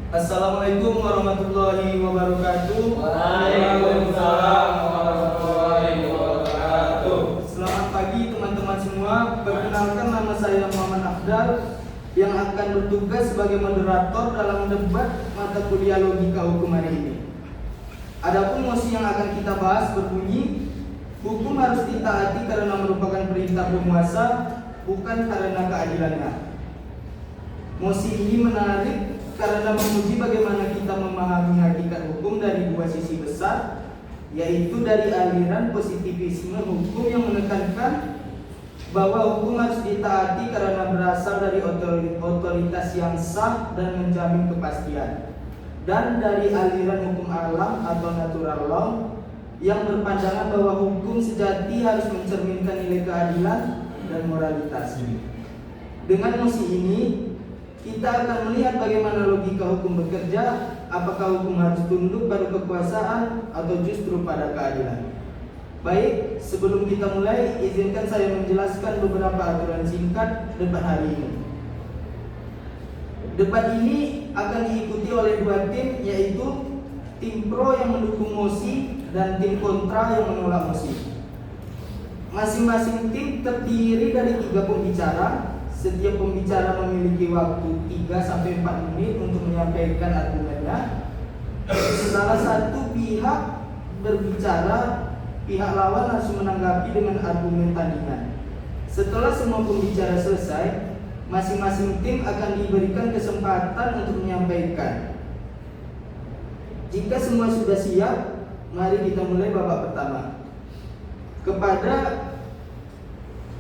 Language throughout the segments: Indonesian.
Assalamualaikum warahmatullahi wabarakatuh. Waalaikumsalam warahmatullahi wabarakatuh. Selamat pagi teman-teman semua. Perkenalkan, nama saya Muhammad Afdal yang akan bertugas sebagai moderator dalam debat mata kuliah logika hukum hari ini. Adapun mosi yang akan kita bahas berbunyi, hukum harus ditaati karena merupakan perintah penguasa, bukan karena keadilannya. Mosi ini menarik karena menguji bagaimana kita memahami hakikat hukum dari dua sisi besar, yaitu dari aliran positivisme hukum yang menekankan bahwa hukum harus ditaati karena berasal dari otoritas yang sah dan menjamin kepastian, dan dari aliran hukum alam atau natural law yang berpandangan bahwa hukum sejati harus mencerminkan nilai keadilan dan moralitas. Dengan mosi ini kita akan melihat bagaimana logika hukum bekerja, apakah hukum harus tunduk pada kekuasaan atau justru pada keadilan. Baik, sebelum kita mulai, izinkan saya menjelaskan beberapa aturan singkat debat hari ini. Debat ini akan diikuti oleh dua tim, yaitu tim pro yang mendukung mosi dan tim kontra yang menolak mosi. Masing-masing tim terdiri dari 3 pembicara. Setiap pembicara memiliki waktu 3-4 menit untuk menyampaikan argumennya. Salah satu pihak berbicara, pihak lawan harus menanggapi dengan argumen tandingan. Setelah semua pembicara selesai, masing-masing tim akan diberikan kesempatan untuk menyampaikan. Jika semua sudah siap, mari kita mulai babak pertama. Kepada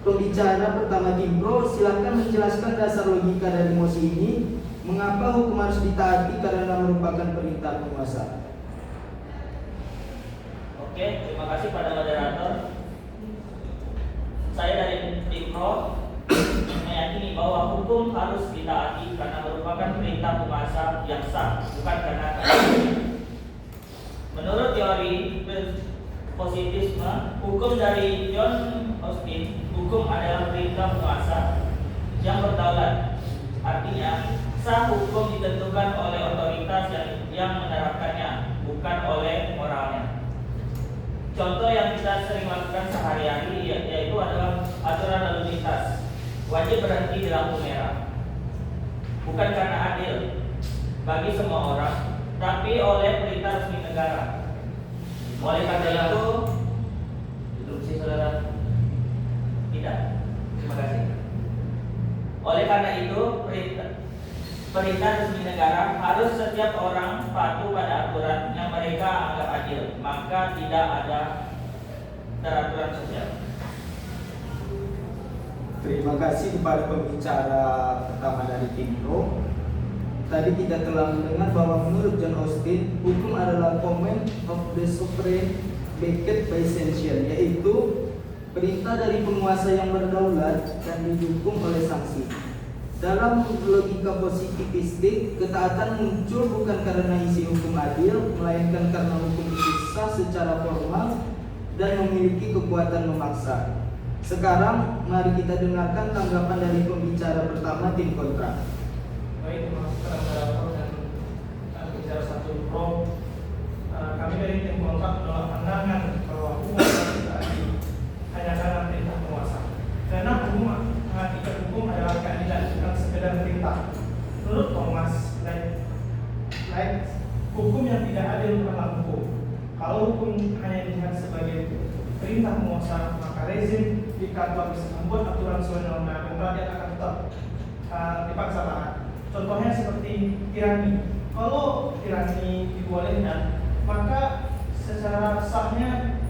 pembicara pertama tim pro, silakan menjelaskan dasar logika dari mosi ini. Mengapa hukum harus ditaati karena merupakan perintah penguasa? Oke, terima kasih pada moderator. Saya dari tim pro meyakini bahwa hukum harus ditaati karena merupakan perintah penguasa yang sah, bukan karena keadilan. Menurut teori positivisme hukum dari John Austin, hukum adalah perintah penguasa yang berdaulat. Artinya, sah hukum ditentukan oleh otoritas yang menerapkannya, bukan oleh moralnya. Contoh yang kita sering lakukan sehari-hari yaitu adalah aturan lalu lintas. Wajib berhenti di lampu merah. Bukan karena adil bagi semua orang, tapi oleh perintah resmi negara. Oleh karena itu, interupsi saudara. Tidak. Terima kasih. Oleh karena itu, perintah resmi negara harus setiap orang patuh pada aturan yang mereka anggap adil, maka tidak ada peraturan sosial. Terima kasih kepada pembicara pertama dari tim pro. Tadi kita telah mendengar bahwa menurut John Austin, hukum adalah command of the sovereign backed by sanction, yaitu perintah dari penguasa yang berdaulat dan didukung oleh sanksi. Dalam logika positivistik, ketaatan muncul bukan karena isi hukum adil, melainkan karena hukum itu sah secara formal dan memiliki kekuatan memaksa. Sekarang, mari kita dengarkan tanggapan dari pembicara pertama tim kontra. Baik, terima kasih kepada moderator dan pembicara satu pro. Kami dari tim kontra menolak pandangan bahwa hukum harus ditaati hanya karena perintah penguasa. Karena hakikat hukum adalah keadilan, bukan sekedar perintah. Menurut Thomas Leitz, hukum yang tidak adil bukanlah hukum. Kalau hukum hanya dilihat sebagai perintah penguasa, maka rezim di kantor bisa membuat aturan sesuai dengan undang-undang dan rakyat akan tetap dipaksa taat. Contohnya seperti tirani. Kalau tirani dibolehkan, maka secara sahnya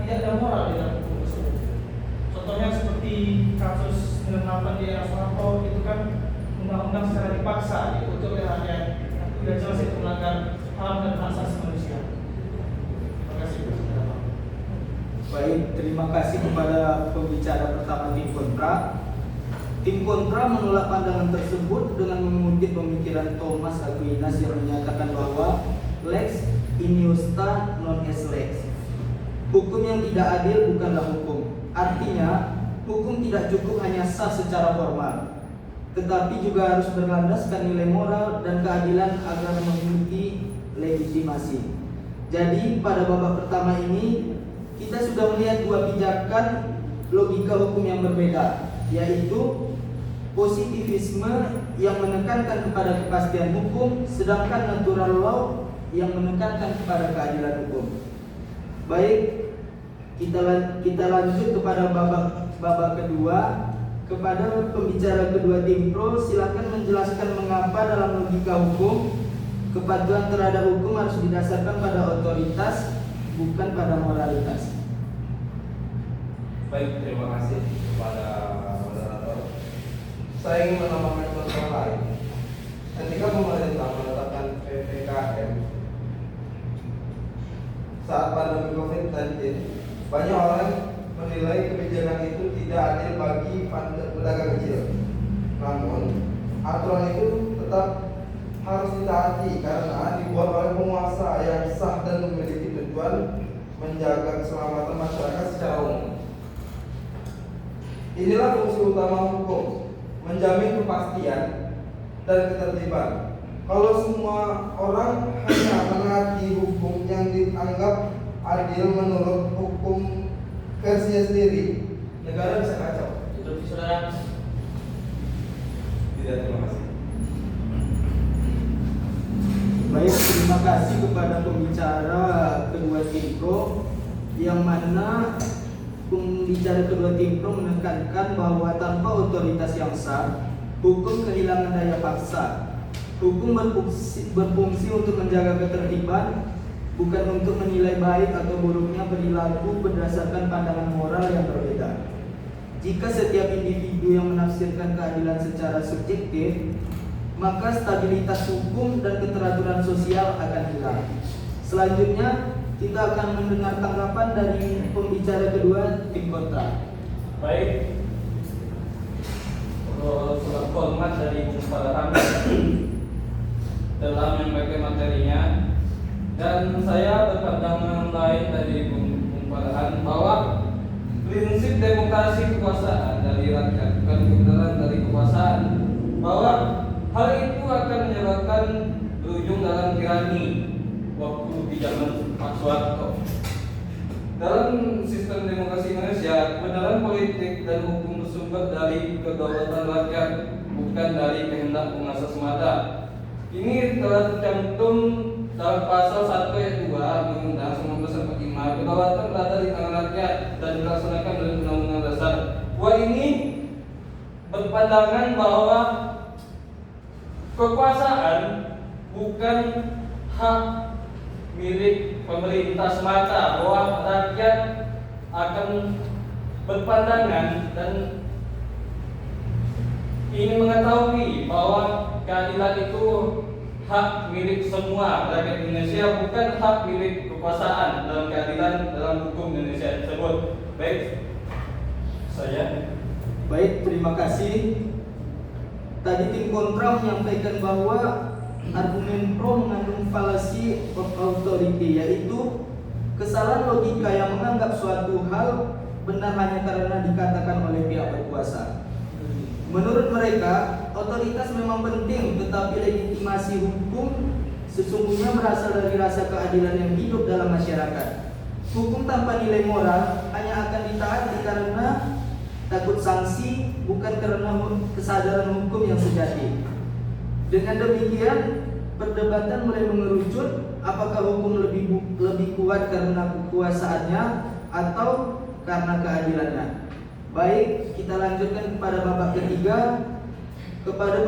tidak ada moral di dalam hukum tersebut. Contohnya seperti kasus 98 di era Soeharto, itu kan undang-undang secara dipaksa diikuti oleh rakyat. Tidak jelas itu melanggar HAM dan hak asasi manusia. Terima kasih. Baik, terima kasih kepada pembicara pertama tim kontra. Tim kontra menolak pandangan tersebut dengan mengutip pemikiran Thomas Aquinas yang menyatakan bahwa lex injusta non est lex. Hukum yang tidak adil bukanlah hukum. Artinya, hukum tidak cukup hanya sah secara formal, tetapi juga harus berlandaskan nilai moral dan keadilan agar memiliki legitimasi. Jadi pada babak pertama ini kita sudah melihat dua pijakan logika hukum yang berbeda, yaitu positivisme yang menekankan kepada kepastian hukum, sedangkan natural law yang menekankan kepada keadilan hukum. Baik, kita lanjut kepada babak kedua. Kepada pembicara kedua tim pro, silakan menjelaskan mengapa dalam logika hukum kepatuhan terhadap hukum harus didasarkan pada otoritas, bukan pada moralitas. Baik, terima kasih kepada moderator. Saya ingin menambahkan contoh lain. Ketika pemerintah menetapkan PPKM saat pandemi COVID-19, banyak orang menilai kebijakan itu tidak adil bagi pedagang kecil. Namun, aturan itu tetap harus ditaati karena dibuat oleh penguasa yang sah dan memiliki tujuan menjaga keselamatan masyarakat secara umum. Inilah fungsi utama hukum, menjamin kepastian dan ketertiban. Kalau semua orang hanya menaati hukum yang dianggap adil menurut hukum versinya sendiri, negara bisa kacau. Itu saudara. Tidak, terima kasih. Baik, terima kasih kepada pembicara kedua tim pro, yang mana pembicara kedua tim pro menekankan bahwa tanpa otoritas yang sah, hukum kehilangan daya paksa. Hukum berfungsi untuk menjaga ketertiban, bukan untuk menilai baik atau buruknya perilaku berdasarkan pandangan moral yang berbeda. Jika setiap individu yang menafsirkan keadilan secara subjektif, maka stabilitas hukum dan keteraturan sosial akan hilang. Selanjutnya, kita akan mendengar tanggapan dari pembicara kedua tim kontra. Baik, surat hormat dari Bung Farhan dalam menyampaikan materinya, dan saya berpandangan lain dari Bung Farhan bahwa prinsip demokrasi kekuasaan dari rakyat bukan kebenaran dari kekuasaan, bahwa hal itu akan menyebabkan berujung dalam tirani waktu di zaman Pak Soeharto. Dalam sistem demokrasi Indonesia, kebenaran politik dan hukum bersumber dari kedaulatan rakyat, bukan dari kehendak penguasa semata. Ini telah tercantum dalam pasal 1 ayat 2 Undang-Undang 1945. Kedaulatan berada di tangan rakyat dan dilaksanakan oleh Undang-Undang Dasar. Wah, ini berpandangan bahwa kekuasaan bukan hak milik pemerintah semata, bahwa rakyat akan berpandangan dan ingin mengetahui bahwa keadilan itu hak milik semua rakyat Indonesia, bukan hak milik kekuasaan dalam keadilan dalam hukum Indonesia tersebut. Baik, saya. Baik, terima kasih. Tadi tim kontra menyampaikan bahwa argumen pro mengandung fallacy of authority, yaitu kesalahan logika yang menganggap suatu hal benar hanya karena dikatakan oleh pihak berkuasa. Menurut mereka, otoritas memang penting, tetapi legitimasi hukum sesungguhnya berasal dari rasa keadilan yang hidup dalam masyarakat. Hukum tanpa nilai moral hanya akan ditaati karena takut sanksi, bukan karena kesadaran hukum yang sejati. Dengan demikian, perdebatan mulai mengerucut apakah hukum lebih kuat karena kekuasaannya atau karena keadilannya. Baik, kita lanjutkan kepada babak ketiga, kepada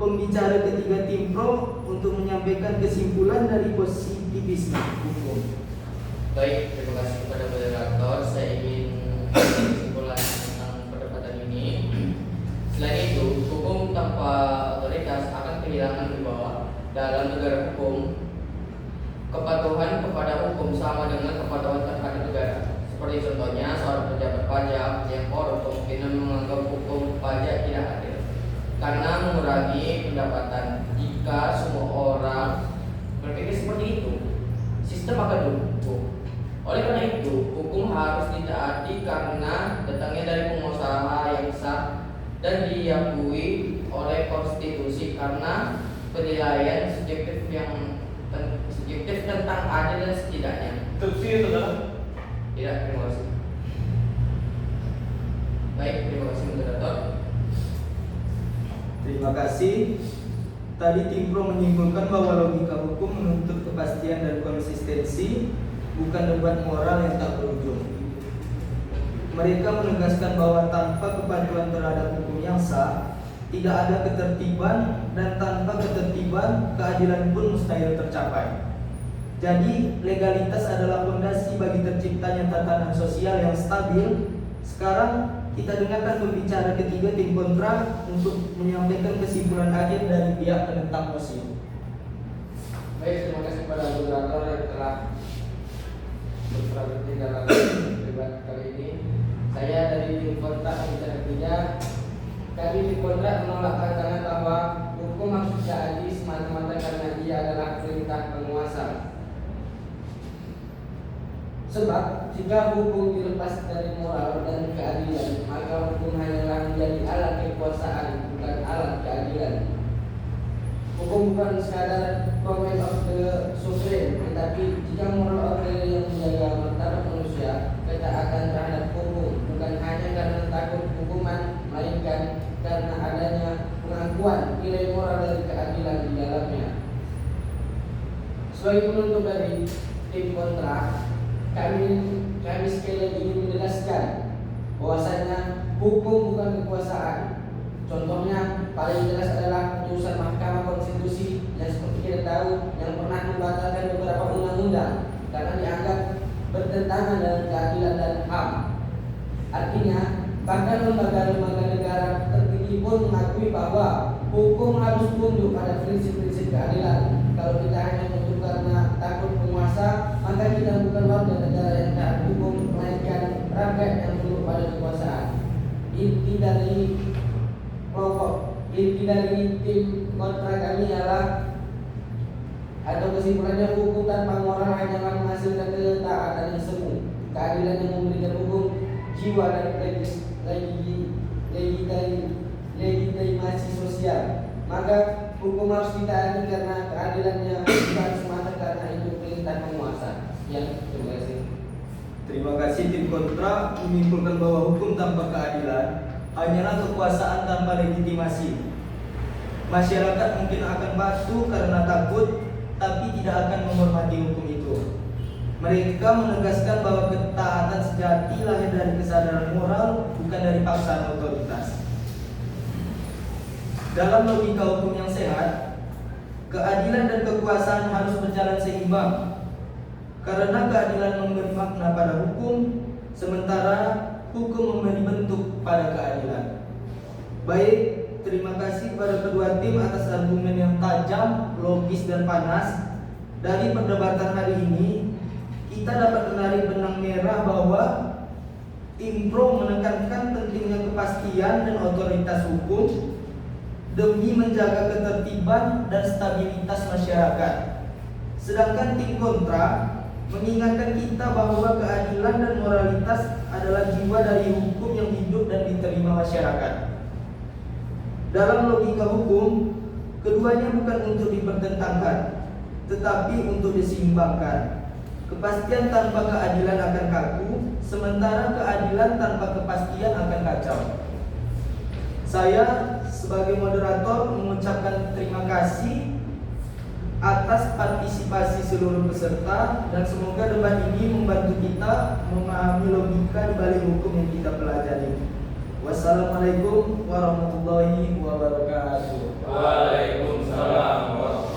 pembicara ketiga tim pro untuk menyampaikan kesimpulan dari positivisme hukum. Baik, terima kasih kepada moderator. Saya ingin kesimpulan tentang perdebatan ini. Selain itu, hukum tanpa otoritas akan kehilangan wibawa. Dalam negara hukum, kepatuhan kepada hukum sama dengan kepatuhan terhadap negara. Seperti contohnya, seorang pejabat pajak yang korup kemungkinan menganggap hukum pajak tidak adil karena mengurangi pendapatan. Jika semua orang berpikir seperti itu, sistem akan lumpuh. Oleh karena itu, hukum harus ditaati karena datangnya dari pengusaha yang sah dan diakui oleh konstitusi karena penilaian subjektif tentang adil dan setidaknya. Instruksi saudara. Tidak, terima kasih. Baik, terima kasih moderator. Terima kasih. Tadi tim pro menyimpulkan bahwa logika hukum menuntut kepastian dan konsistensi, bukan debat moral yang tak berujung. Mereka menegaskan bahwa tanpa kepatuhan terhadap hukum yang sah, tidak ada ketertiban, dan tanpa ketertiban, keadilan pun mustahil tercapai. Jadi, legalitas adalah fondasi bagi terciptanya tatanan sosial yang stabil. Sekarang kita dengarkan pembicara ketiga tim kontra untuk menyampaikan kesimpulan akhir dari pihak penentang mosi. Baik, terima kasih kepada moderator yang telah berperan dalam debat kali ini. Saya dari tim kontra pembicara ketiga. Kami tim kontra menolak pandangan bahwa hukum harus diadili semata-mata karena ia adalah perintah penguasa. Sebab jika hukum dilepas dari moral dan keadilan, maka hukum hanyalah menjadi alat kekuasaan, bukan alat keadilan. Hukum bukan sekadar domain of the sovereign, tetapi jika moral order yang menjaga martabat manusia, ketaatan terhadap hukum bukan hanya karena takut hukuman, melainkan karena adanya pengakuan nilai moral dan keadilan di dalamnya. Sebagai penutup dari tim kontra, kami sekali lagi ingin menegaskan bahwasanya hukum bukan kekuasaan. Contohnya paling jelas adalah putusan Mahkamah Konstitusi yang seperti kita tahu yang pernah membatalkan beberapa undang-undang karena dianggap bertentangan dengan keadilan dan HAM. Artinya bahkan lembaga-lembaga negara tertinggi pun mengakui bahwa hukum harus tunduk pada prinsip-prinsip keadilan. Kalau kita hanya tunduk karena takut penguasa, maka kita bukan warga negara yang taat hukum, melainkan rakyat yang tunduk pada kekuasaan. Inti dari tim kontra kami ialah atau kesimpulannya hukum tanpa moral hanyalah menghasilkan ketaatan yang semu. Keadilan yang memberikan hukum jiwa dan legitimasi sosial. Maka hukum harus ditaati karena keadilannya, bukan semata karena itu perintah penguasa. Terima kasih. Terima kasih tim kontra menyimpulkan bahwa hukum tanpa keadilan hanyalah kekuasaan tanpa legitimasi. Masyarakat mungkin akan patuh karena takut, tapi tidak akan menghormati hukum itu. Mereka menegaskan bahwa ketaatan sejati lahir dari kesadaran moral, bukan dari paksaan otoritas. Dalam logika hukum yang sehat, keadilan dan kekuasaan harus berjalan seimbang. Karena keadilan memberi makna pada hukum, sementara hukum memberi bentuk pada keadilan. Baik, terima kasih kepada kedua tim atas argumen yang tajam, logis dan panas. Dari perdebatan hari ini, kita dapat menarik benang merah bahwa tim pro menekankan pentingnya kepastian dan otoritas hukum demi menjaga ketertiban dan stabilitas masyarakat. Sedangkan tim kontra mengingatkan kita bahwa keadilan dan moralitas adalah jiwa dari hukum yang hidup dan diterima masyarakat. Dalam logika hukum, keduanya bukan untuk dipertentangkan, tetapi untuk diseimbangkan. Kepastian tanpa keadilan akan kaku, sementara keadilan tanpa kepastian akan kacau. Saya sebagai moderator mengucapkan terima kasih atas partisipasi seluruh peserta, dan semoga debat ini membantu kita memahami logika di balik hukum yang kita pelajari. Wassalamualaikum warahmatullahi wabarakatuh. Waalaikumsalam warahmatullahi wabarakatuh.